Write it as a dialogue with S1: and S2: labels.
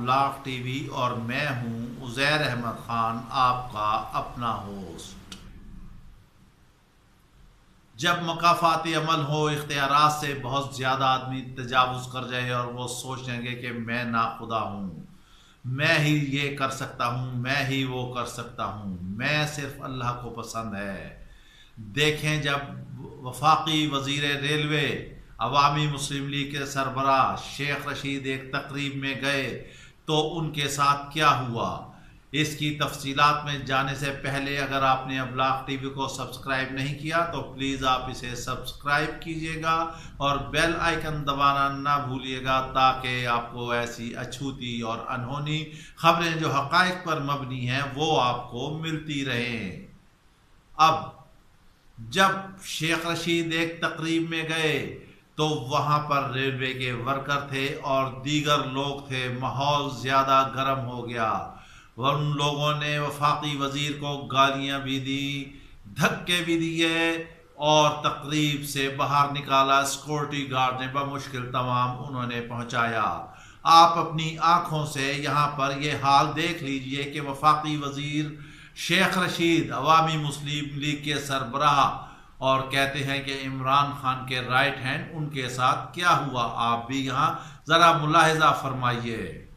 S1: अबलाग TV और मैं हूं उज़ैर अहमद खान, आपका अपना होस्ट। जब मकाफाती अमल हो, इख्तियारात से बहुत ज़्यादा आदमी तजावुज़ कर जाए और वो सोचेंगे कि मैं नाखुदा हूँ, मैं ही ये कर सकता हूँ, मैं ही वो कर सकता हूँ, मैं सिर्फ अल्लाह को पसंद है। देखें, जब वफाकी वज़ीर रेलवे अवामी मुस्लिम लीग के सरबराह शेख रशीद एक तकरीब में गए तो उनके साथ क्या हुआ, इसकी तफसीलात में जाने से पहले अगर आपने अबलाग टीवी को सब्सक्राइब नहीं किया तो प्लीज़ आप इसे सब्सक्राइब कीजिएगा और बेल आइकन दबाना ना भूलिएगा, ताकि आपको ऐसी अछूती और अनहोनी खबरें जो हक़ाइक़ पर मबनी हैं वो आपको मिलती रहें। अब जब शेख रशीद एक तकरीब में गए तो वहाँ पर रेलवे के वर्कर थे और दीगर लोग थे। माहौल ज़्यादा गर्म हो गया। उन लोगों ने वफाकी वज़ीर को गालियाँ भी दी, धक्के भी दिए और तकरीब से बाहर निकाला। सिक्योरिटी गार्ड ने बमुश्किल तमाम उन्होंने पहुँचाया। आप अपनी आँखों से यहाँ पर यह हाल देख लीजिए कि वफाकी वज़ीर शेख रशीद अवामी मुस्लिम लीग के सरबराह और कहते हैं कि इमरान खान के राइट हैंड, उनके साथ क्या हुआ, आप भी यहाँ ज़रा मुलाहिज़ा फरमाइए।